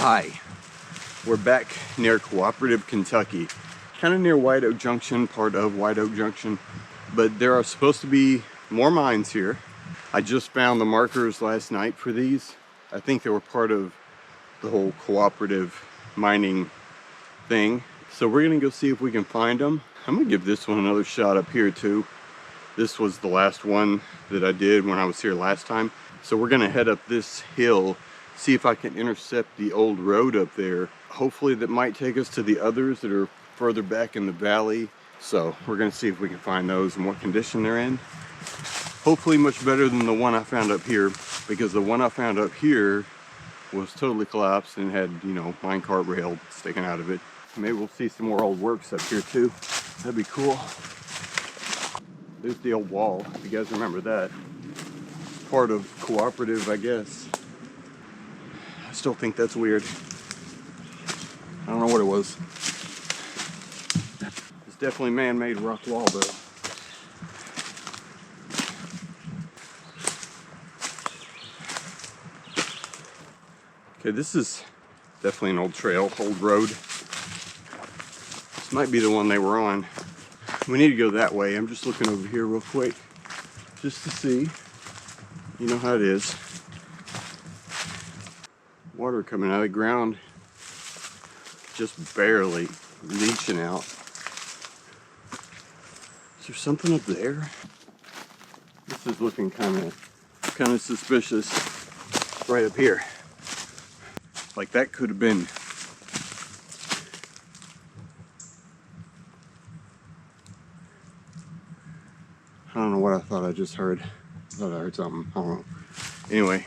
Hi, we're back near Co-operative, Kentucky, kind of near White Oak Junction, part of White Oak Junction, but there are supposed to be more mines here. I just found the markers last night for these. I think they were part of the whole cooperative mining thing. So we're gonna go see if we can find them. I'm gonna give this one another shot up here too. This was the last one that I did when I was here last time. So we're gonna head up this hill, see if I can intercept the old road up there. Hopefully that might take us to the others that are further back in the valley. So we're gonna see if we can find those and what condition they're in. Hopefully much better than the one I found up here, because the one I found up here was totally collapsed and had, you know, minecart rail sticking out of it. Maybe we'll see some more old works up here too. That'd be cool. There's the old wall, if you guys remember that. Part of cooperative, I guess. I still think that's weird. I don't know what it was. It's definitely man-made rock wall though. Okay, this is definitely an old trail, old road. This might be the one they were on. We need to go that way. I'm just looking over here real quick, just to see. You know how it is. Water coming out of the ground, just barely leaching out. Is there something up there? This is looking kind of suspicious. Right up here. Like that could have been. I don't know what I thought I just heard. I thought I heard something. I don't know. Anyway,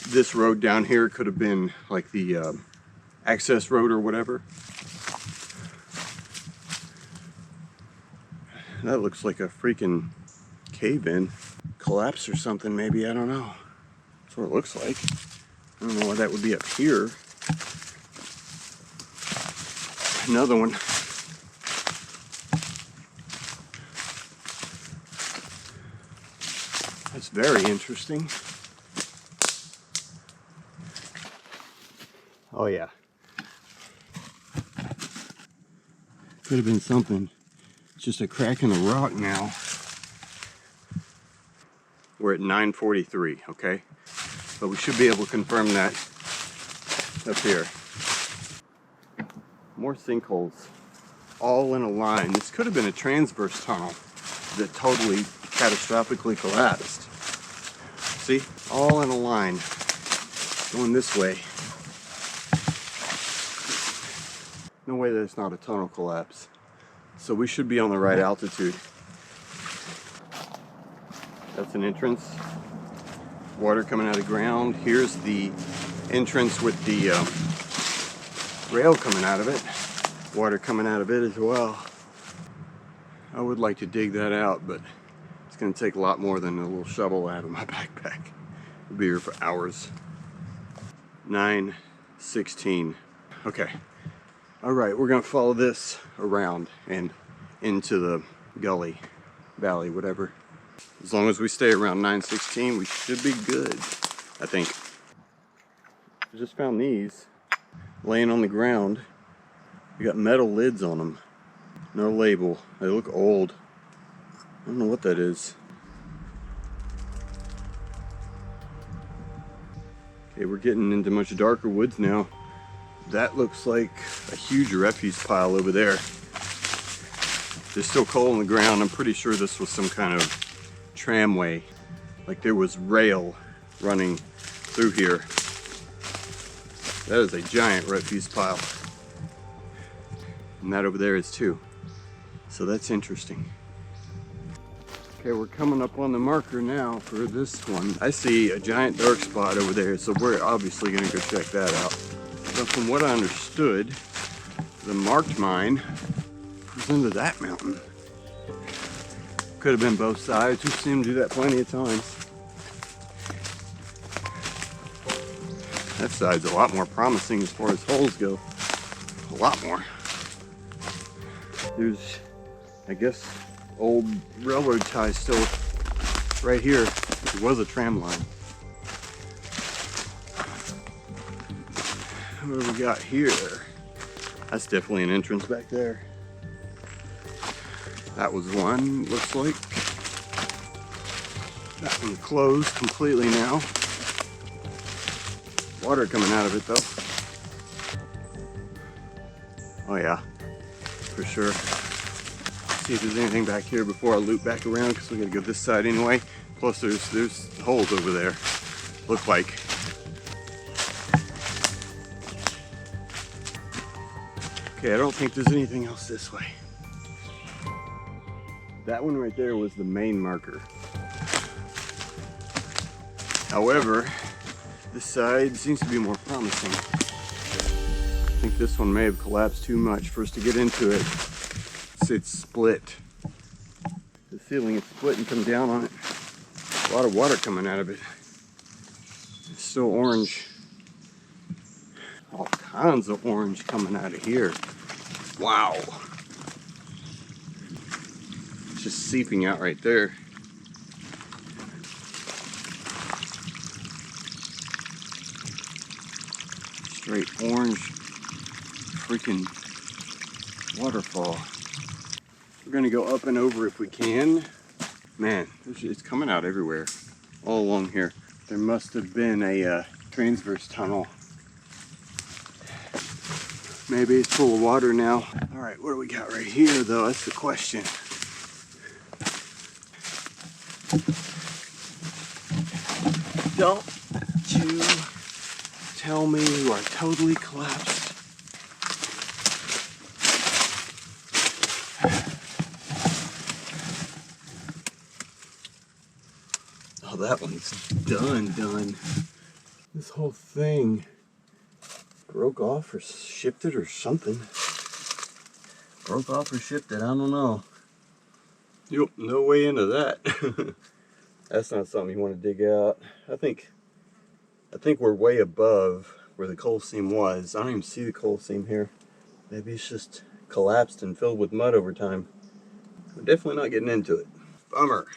this road down here could have been like the access road or whatever. That looks like a freaking cave-in. Collapse or something maybe, I don't know. That's what it looks like. I don't know why that would be up here. Another one. That's very interesting. Oh yeah. Could have been something. It's just a crack in the rock now. We're at 9:43, okay? But we should be able to confirm that up here. More sinkholes, all in a line. This could have been a transverse tunnel that totally catastrophically collapsed. See, all in a line, going this way. No way that it's not a tunnel collapse. So we should be on the right altitude. That's an entrance. Water coming out of the ground. Here's the entrance with the rail coming out of it. Water coming out of it as well. I would like to dig that out, but it's going to take a lot more than a little shovel out of my backpack. We'll be here for hours. 9:16. Okay. All right, we're going to follow this around and into the gully, valley, whatever. As long as we stay around 9:16, we should be good, I think. I just found these laying on the ground. We got metal lids on them. No label. They look old. I don't know what that is. Okay, we're getting into much darker woods now. That looks like a huge refuse pile over there. There's still coal in the ground. I'm pretty sure this was some kind of tramway. Like there was rail running through here. That is a giant refuse pile. And that over there is too. So that's interesting. Okay, we're coming up on the marker now for this one. I see a giant dark spot over there, so we're obviously gonna go check that out. But from what I understood, the marked mine was under that mountain. Could have been both sides. We've seen them do that plenty of times. That side's a lot more promising as far as holes go. A lot more. There's, I guess, old railroad ties still right here. It was a tram line. What do we got here? That's definitely an entrance back there. That was one, looks like. That one closed completely now. Water coming out of it though. Oh yeah, for sure. See if there's anything back here before I loop back around, because we gotta go this side anyway. Plus there's holes over there, look like. Okay, I don't think there's anything else this way. That one right there was the main marker. However, this side seems to be more promising. I think this one may have collapsed too much for us to get into it. It's split. The ceiling is split and come down on it. A lot of water coming out of it. It's still orange. All kinds of orange coming out of here. Wow. It's just seeping out right there. Straight orange freaking waterfall. We're gonna go up and over if we can. Man, it's coming out everywhere, all along here. There must have been a transverse tunnel. Maybe it's full of water now. All right, what do we got right here though? That's the question. Don't you tell me you are totally collapsed. Oh, that one's done. This whole thing broke off or shifted or something. Broke off or shifted, I don't know. Yep, no way into that. That's not something you want to dig out. I think we're way above where the coal seam was. I don't even see the coal seam here. Maybe it's just collapsed and filled with mud over time. We're definitely not getting into it. Bummer.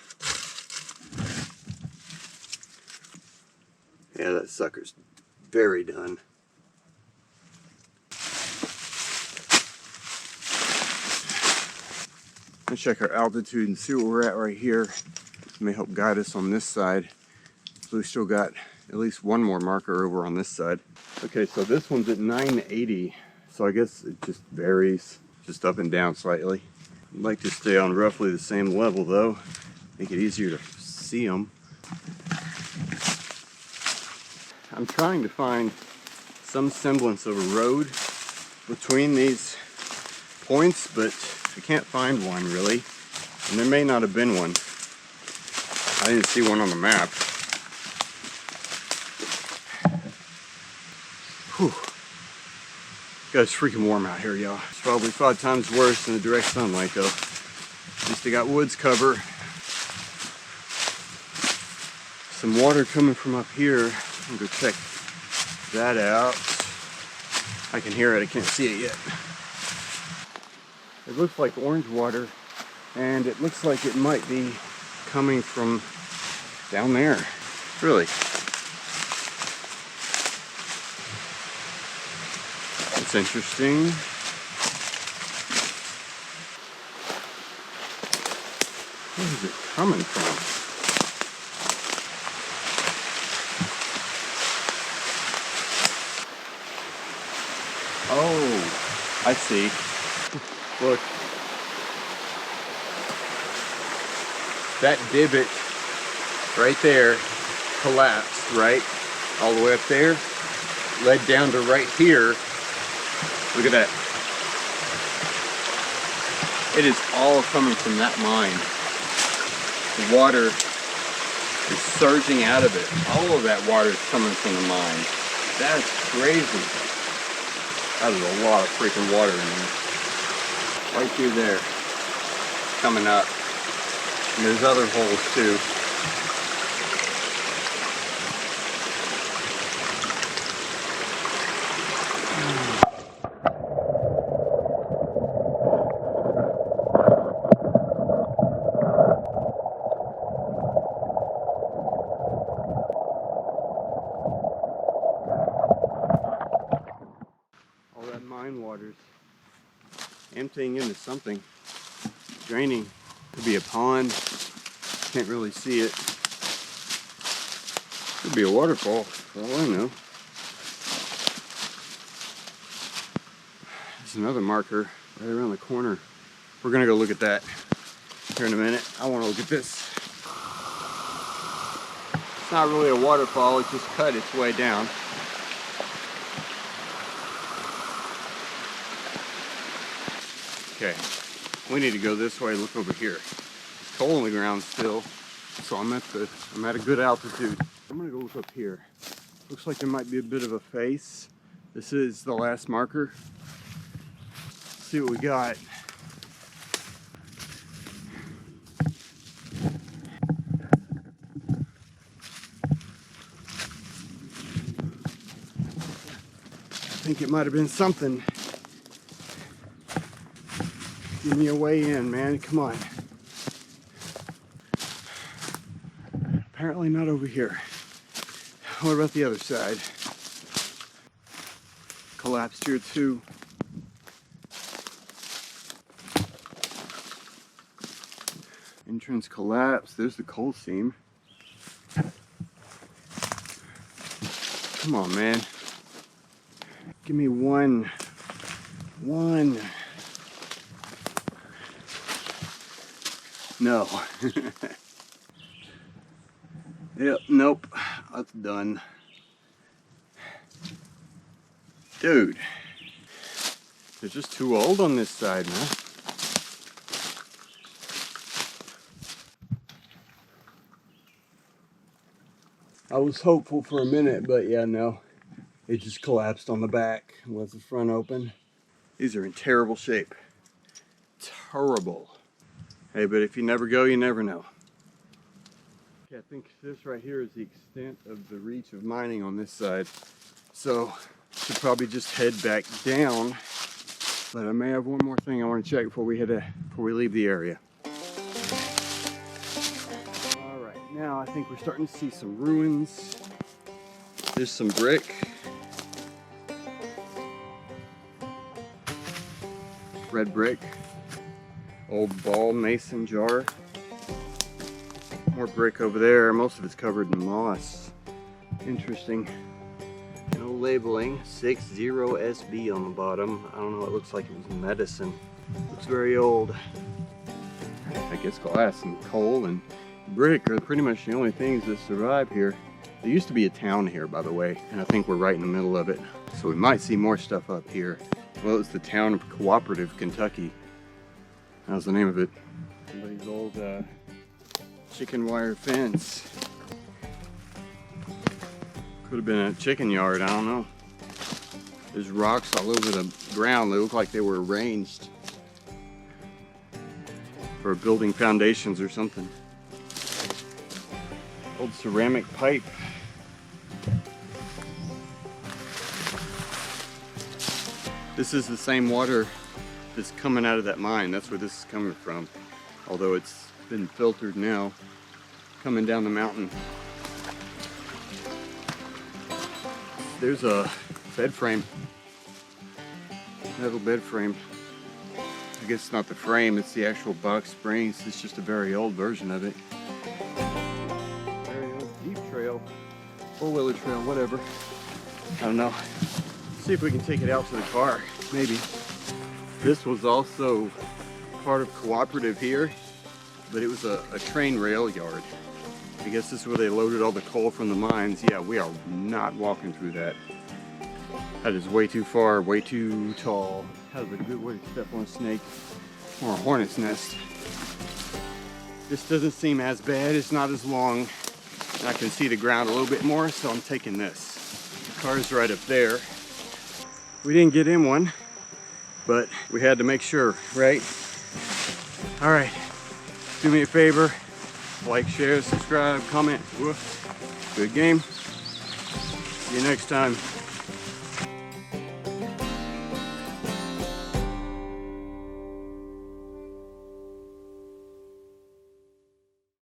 Yeah, that sucker's very done. Let's check our altitude and see where we're at right here. This may help guide us on this side. So we still got at least one more marker over on this side. Okay, so this one's at 980. So I guess it just varies, just up and down slightly. I'd like to stay on roughly the same level though. Make it easier to see them. I'm trying to find some semblance of a road between these points, but I can't find one really. And there may not have been one. I didn't see one on the map. Whew. Guys, it's freaking warm out here, y'all. It's probably 5 times worse in the direct sunlight though. At least they got woods cover. Some water coming from up here. I'm gonna go check that out. I can hear it, I can't see it yet. It looks like orange water, and it looks like it might be coming from down there. Really. That's interesting. Where is it coming from? Oh, I see. Look. That divot right there collapsed, right? All the way up there. Led down to right here. Look at that. It is all coming from that mine. The water is surging out of it. All of that water is coming from the mine. That's crazy. That was a lot of freaking water in there. Right through there. Coming up. And there's other holes too. emptying into something. Draining. Could be a pond. Can't really see it. Could be a waterfall, for all I know. There's another marker right around the corner. We're gonna go look at that here in a minute. I wanna look at this. It's not really a waterfall, it just cut its way down. Okay, we need to go this way, look over here. There's coal on the ground still, so I'm at a good altitude. I'm gonna go look up here. Looks like there might be a bit of a face. This is the last marker. Let's see what we got. I think it might have been something. Give me a way in, man. Come on. Apparently not over here. What about the other side? Collapsed here too. Entrance collapsed. There's the coal seam. Come on, man. Give me one. No. Yep, nope. That's done. Dude. They're just too old on this side, man. I was hopeful for a minute, but yeah, no. It just collapsed on the back with the front open. These are in terrible shape. Terrible. Hey, but if you never go, you never know. Okay, I think this right here is the extent of the reach of mining on this side. So, should probably just head back down. But I may have one more thing I want to check before we leave the area. All right, now I think we're starting to see some ruins. There's some brick. Red brick. Old ball mason jar. More brick over there. Most of it's covered in moss. Interesting. No labeling. 60SB on the bottom. I don't know. It looks like it was medicine. Looks very old. I guess glass and coal and brick are pretty much the only things that survive here. There used to be a town here, by the way, and I think we're right in the middle of it. So we might see more stuff up here. Well, it's the town of Co-operative, Kentucky. That was the name of it. Somebody's old chicken wire fence. Could have been a chicken yard, I don't know. There's rocks all over the ground. They look like they were arranged for building foundations or something. Old ceramic pipe. This is the same water that's coming out of that mine. That's where this is coming from. Although it's been filtered now, coming down the mountain. There's a bed frame. Metal bed frame. I guess it's not the frame, it's the actual box springs. It's just a very old version of it. Very old Jeep trail, four-wheeler trail, whatever. I don't know. See if we can take it out to the car, maybe. This was also part of Co-operative here, but it was a train rail yard. I guess this is where they loaded all the coal from the mines. Yeah, we are not walking through that. That is way too far, way too tall. That was a good way to step on a snake or a hornet's nest. This doesn't seem as bad, it's not as long. And I can see the ground a little bit more, so I'm taking this. The car's right up there. We didn't get in one, but we had to make sure, right? All right, do me a favor, like, share, subscribe, comment. Good game. See you next time.